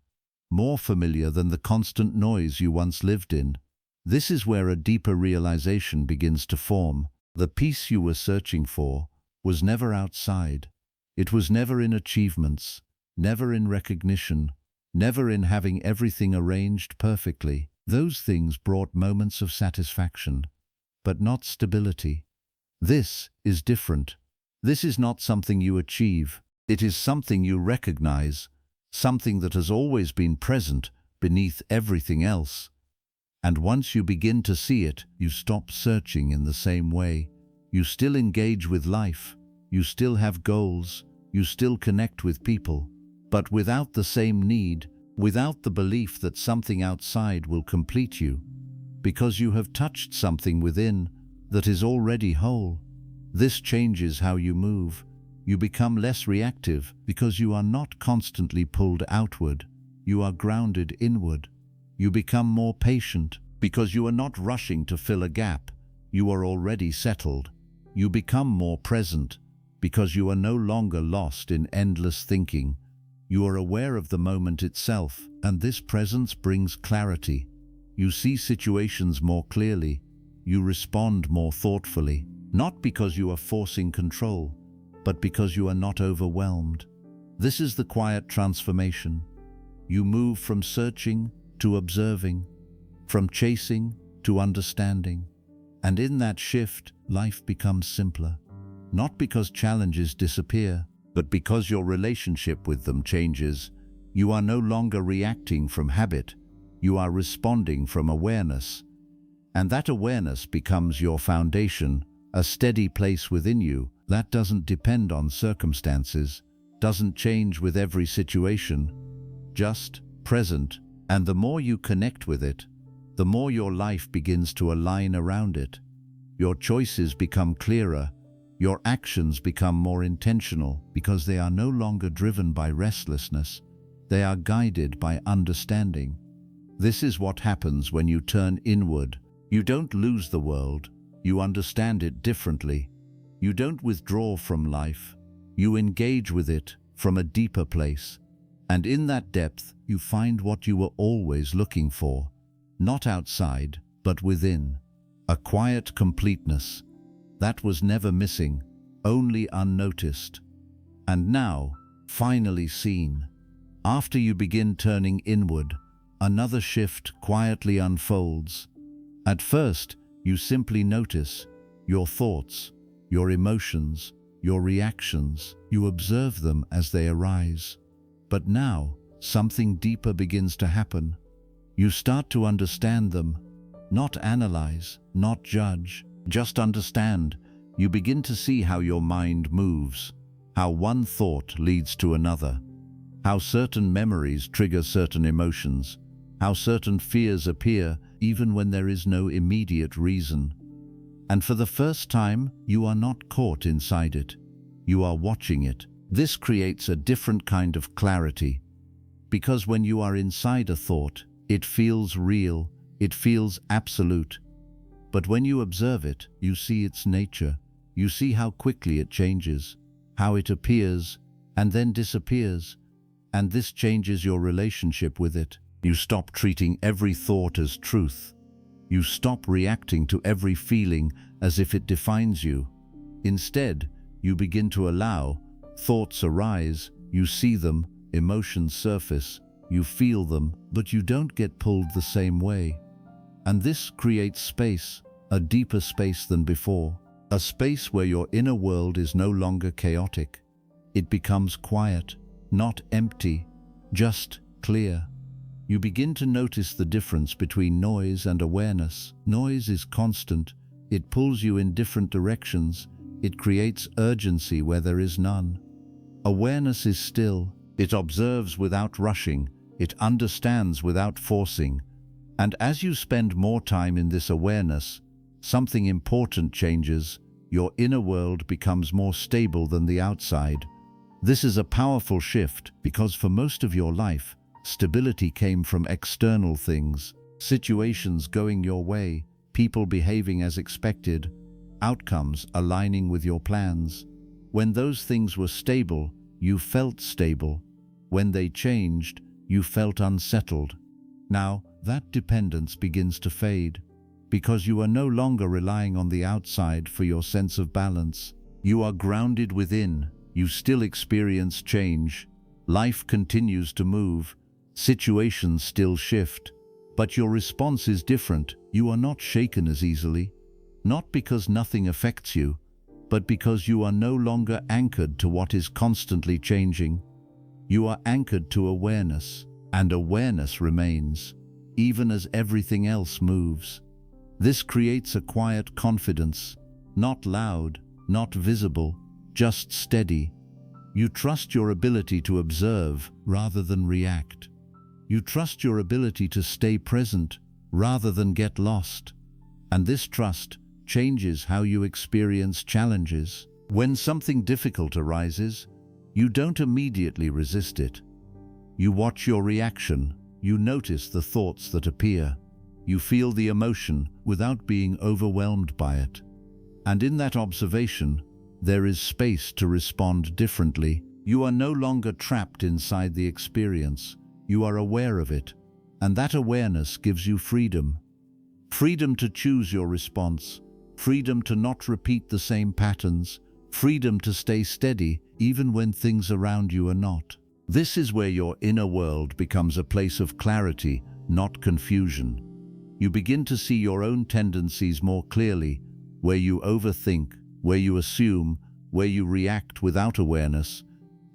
More familiar than the constant noise you once lived in. This is where a deeper realization begins to form. The peace you were searching for was never outside. It was never in achievements, never in recognition, never in having everything arranged perfectly. Those things brought moments of satisfaction, but not stability. This is different. This is not something you achieve. It is something you recognize, something that has always been present beneath everything else. And once you begin to see it, you stop searching in the same way. You still engage with life, you still have goals, you still connect with people, but without the same need, without the belief that something outside will complete you, because you have touched something within that is already whole. This changes how you move. You become less reactive because you are not constantly pulled outward. You are grounded inward. You become more patient because you are not rushing to fill a gap. You are already settled. You become more present because you are no longer lost in endless thinking. You are aware of the moment itself, and this presence brings clarity. You see situations more clearly. You respond more thoughtfully, not because you are forcing control, but because you are not overwhelmed. This is the quiet transformation. You move from searching to observing, from chasing to understanding. And in that shift, life becomes simpler. Not because challenges disappear, but because your relationship with them changes. You are no longer reacting from habit. You are responding from awareness. And that awareness becomes your foundation, a steady place within you that doesn't depend on circumstances, doesn't change with every situation, just present. And the more you connect with it, the more your life begins to align around it. Your choices become clearer, your actions become more intentional because they are no longer driven by restlessness, they are guided by understanding. This is what happens when you turn inward. You don't lose the world, you understand it differently. You don't withdraw from life, you engage with it from a deeper place. And in that depth, you find what you were always looking for, not outside, but within. A quiet completeness that was never missing, only unnoticed. And now, finally seen. After you begin turning inward, another shift quietly unfolds. At first, you simply notice your thoughts, your emotions, your reactions. You observe them as they arise. But now, something deeper begins to happen. You start to understand them, not analyze, not judge, just understand. You begin to see how your mind moves, how one thought leads to another, how certain memories trigger certain emotions, how certain fears appear even when there is no immediate reason. And for the first time, you are not caught inside it. You are watching it. This creates a different kind of clarity, because when you are inside a thought, it feels real, it feels absolute. But when you observe it, you see its nature. You see how quickly it changes, how it appears and then disappears. And this changes your relationship with it. You stop treating every thought as truth. You stop reacting to every feeling as if it defines you. Instead, you begin to allow. Thoughts arise, you see them, emotions surface, you feel them, but you don't get pulled the same way. And this creates space, a deeper space than before, a space where your inner world is no longer chaotic. It becomes quiet, not empty, just clear. You begin to notice the difference between noise and awareness. Noise is constant. It pulls you in different directions. It creates urgency where there is none. Awareness is still. It observes without rushing. It understands without forcing. And as you spend more time in this awareness, something important changes. Your inner world becomes more stable than the outside. This is a powerful shift because for most of your life, stability came from external things, situations going your way, people behaving as expected, outcomes aligning with your plans. When those things were stable, you felt stable. When they changed, you felt unsettled. Now, that dependence begins to fade because you are no longer relying on the outside for your sense of balance. You are grounded within. You still experience change. Life continues to move. Situations still shift. But your response is different. You are not shaken as easily. Not because nothing affects you, but because you are no longer anchored to what is constantly changing. You are anchored to awareness, and awareness remains, even as everything else moves. This creates a quiet confidence, not loud, not visible, just steady. You trust your ability to observe rather than react. You trust your ability to stay present rather than get lost. And this trust changes how you experience challenges. When something difficult arises, you don't immediately resist it. You watch your reaction. You notice the thoughts that appear. You feel the emotion without being overwhelmed by it. And in that observation, there is space to respond differently. You are no longer trapped inside the experience. You are aware of it, and that awareness gives you freedom. Freedom to choose your response, freedom to not repeat the same patterns, freedom to stay steady even when things around you are not. This is where your inner world becomes a place of clarity, not confusion. You begin to see your own tendencies more clearly, where you overthink, where you assume, where you react without awareness,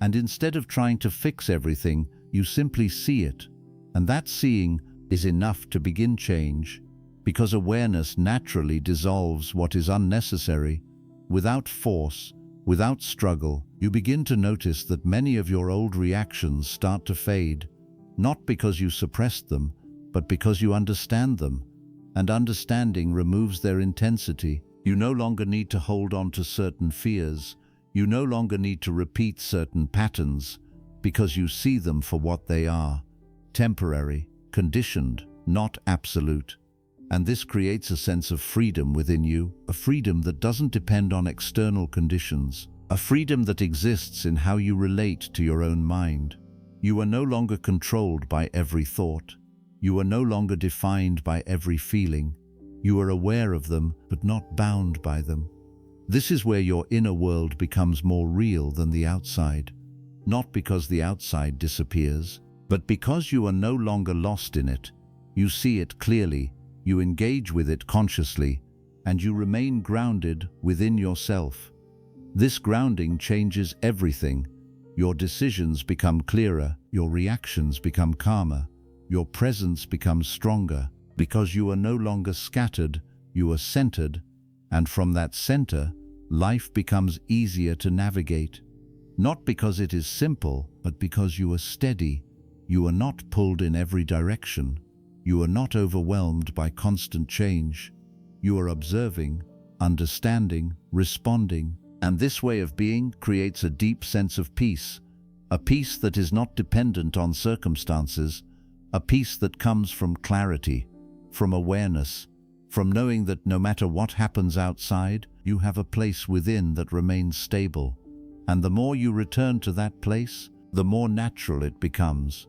and instead of trying to fix everything, you simply see it. And that seeing is enough to begin change, because awareness naturally dissolves what is unnecessary. Without force, without struggle, you begin to notice that many of your old reactions start to fade, not because you suppressed them, but because you understand them, and understanding removes their intensity. You no longer need to hold on to certain fears. You no longer need to repeat certain patterns, because you see them for what they are: temporary, conditioned, not absolute. And this creates a sense of freedom within you, a freedom that doesn't depend on external conditions, a freedom that exists in how you relate to your own mind. You are no longer controlled by every thought. You are no longer defined by every feeling. You are aware of them, but not bound by them. This is where your inner world becomes more real than the outside, not because the outside disappears, but because you are no longer lost in it. You see it clearly, you engage with it consciously, and you remain grounded within yourself. This grounding changes everything. Your decisions become clearer, your reactions become calmer, your presence becomes stronger, because you are no longer scattered, you are centered, and from that center, life becomes easier to navigate. Not because it is simple, but because you are steady. You are not pulled in every direction. You are not overwhelmed by constant change. You are observing, understanding, responding, and this way of being creates a deep sense of peace, a peace that is not dependent on circumstances, a peace that comes from clarity, from awareness, from knowing that no matter what happens outside, you have a place within that remains stable. And the more you return to that place, the more natural it becomes,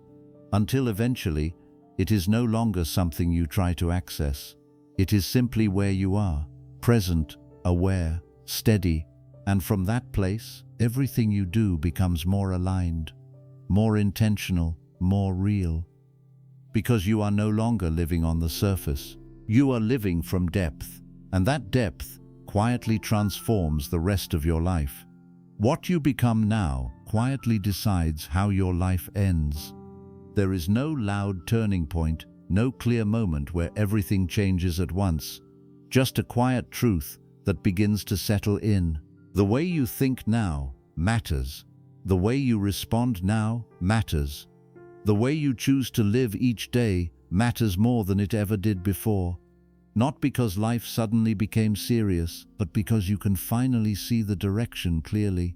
until eventually, it is no longer something you try to access. It is simply where you are, present, aware, steady, and from that place, everything you do becomes more aligned, more intentional, more real. Because you are no longer living on the surface. You are living from depth, And that depth quietly transforms the rest of your life. What you become now quietly decides how your life ends. There is no loud turning point, no clear moment where everything changes at once, just a quiet truth that begins to settle in. The way you think now matters. The way you respond now matters. The way you choose to live each day matters more than it ever did before. Not because life suddenly became serious, but because you can finally see the direction clearly.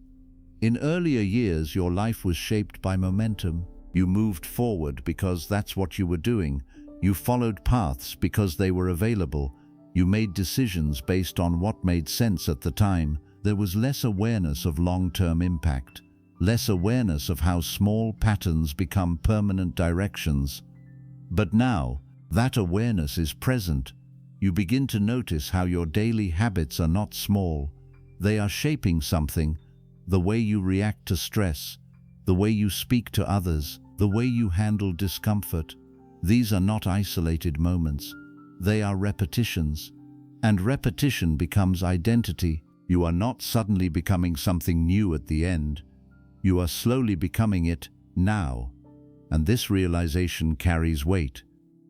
In earlier years, your life was shaped by momentum. You moved forward because that's what you were doing. You followed paths because they were available. You made decisions based on what made sense at the time. There was less awareness of long-term impact, less awareness of how small patterns become permanent directions. But now, that awareness is present. You begin to notice how your daily habits are not small. They are shaping something: the way you react to stress, the way you speak to others, the way you handle discomfort. These are not isolated moments. They are repetitions. And repetition becomes identity. You are not suddenly becoming something new at the end. You are slowly becoming it now. And this realization carries weight,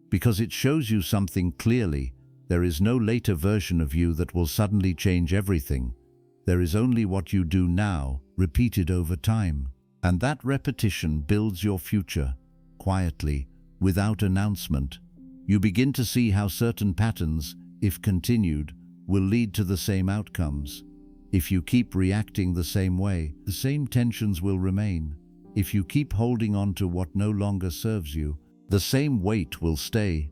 because it shows you something clearly. There is no later version of you that will suddenly change everything. There is only what you do now, repeated over time. And that repetition builds your future, quietly, without announcement. You begin to see how certain patterns, if continued, will lead to the same outcomes. If you keep reacting the same way, the same tensions will remain. If you keep holding on to what no longer serves you, the same weight will stay.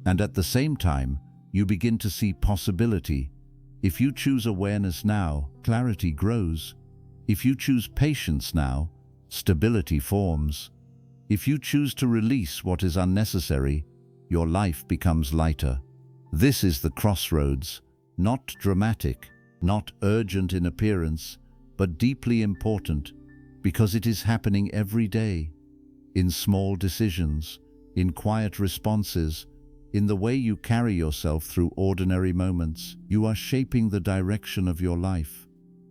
And at the same time, you begin to see possibility. If you choose awareness now, clarity grows. If you choose patience now, stability forms. If you choose to release what is unnecessary, your life becomes lighter. This is the crossroads, not dramatic, not urgent in appearance, but deeply important, because it is happening every day, in small decisions, in quiet responses, in the way you carry yourself through ordinary moments. You are shaping the direction of your life,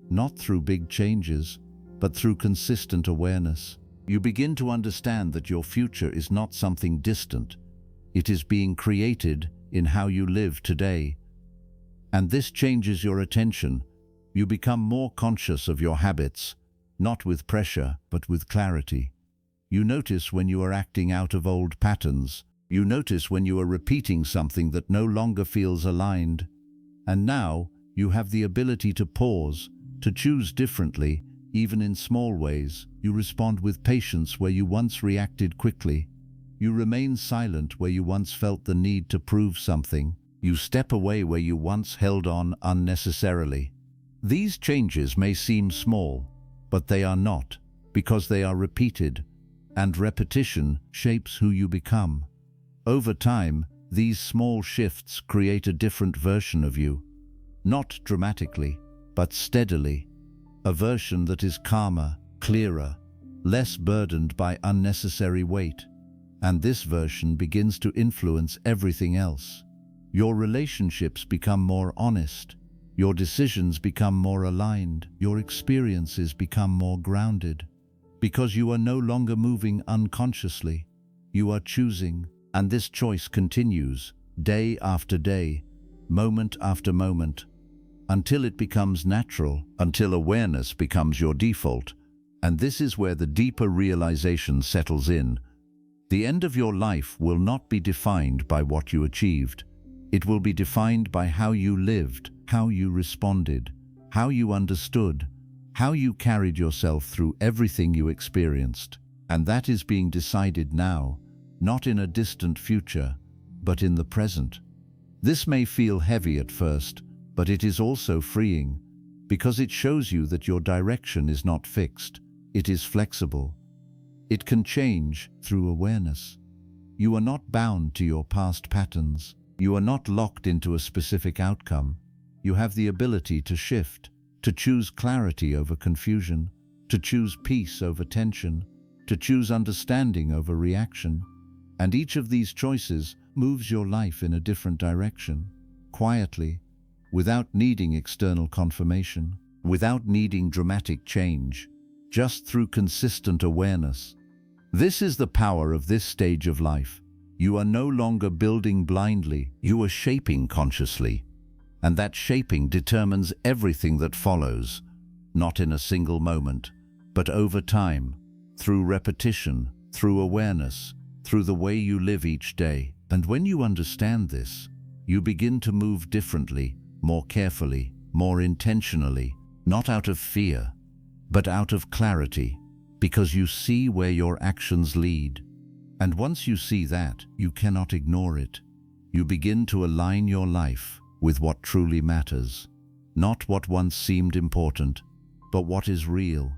not through big changes, but through consistent awareness. You begin to understand that your future is not something distant. It is being created in how you live today. And this changes your attention. You become more conscious of your habits, not with pressure, but with clarity. You notice when you are acting out of old patterns. You notice when you are repeating something that no longer feels aligned. And now you have the ability to pause, to choose differently, even in small ways. You respond with patience where you once reacted quickly. You remain silent where you once felt the need to prove something. You step away where you once held on unnecessarily. These changes may seem small, but they are not, because they are repeated, and repetition shapes who you become. Over time, these small shifts create a different version of you, not dramatically, but steadily. A version that is calmer, clearer, less burdened by unnecessary weight. And this version begins to influence everything else. Your relationships become more honest. Your decisions become more aligned. Your experiences become more grounded. Because you are no longer moving unconsciously. You are choosing. And this choice continues, day after day, moment after moment, until it becomes natural, until awareness becomes your default. And this is where the deeper realization settles in. The end of your life will not be defined by what you achieved. It will be defined by how you lived, how you responded, how you understood, how you carried yourself through everything you experienced. And that is being decided now, not in a distant future, but in the present. This may feel heavy at first, but it is also freeing, because it shows you that your direction is not fixed. It is flexible. It can change through awareness. You are not bound to your past patterns. You are not locked into a specific outcome. You have the ability to shift, to choose clarity over confusion, to choose peace over tension, to choose understanding over reaction. And each of these choices moves your life in a different direction, quietly, without needing external confirmation, without needing dramatic change, just through consistent awareness. This is the power of this stage of life. You are no longer building blindly, you are shaping consciously. And that shaping determines everything that follows, not in a single moment, but over time, through repetition, through awareness, through the way you live each day. And when you understand this, you begin to move differently, more carefully, more intentionally, not out of fear, but out of clarity, because you see where your actions lead. And once you see that, you cannot ignore it. You begin to align your life with what truly matters, not what once seemed important, but what is real,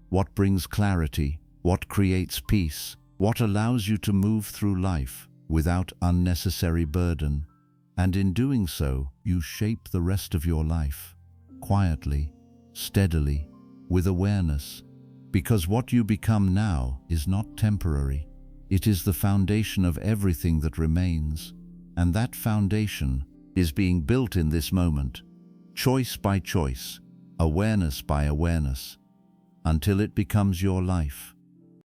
what brings clarity, what creates peace, what allows you to move through life without unnecessary burden. And in doing so, you shape the rest of your life, quietly, steadily, with awareness, because what you become now is not temporary. It is the foundation of everything that remains, and that foundation is being built in this moment, choice by choice, awareness by awareness, until it becomes your life.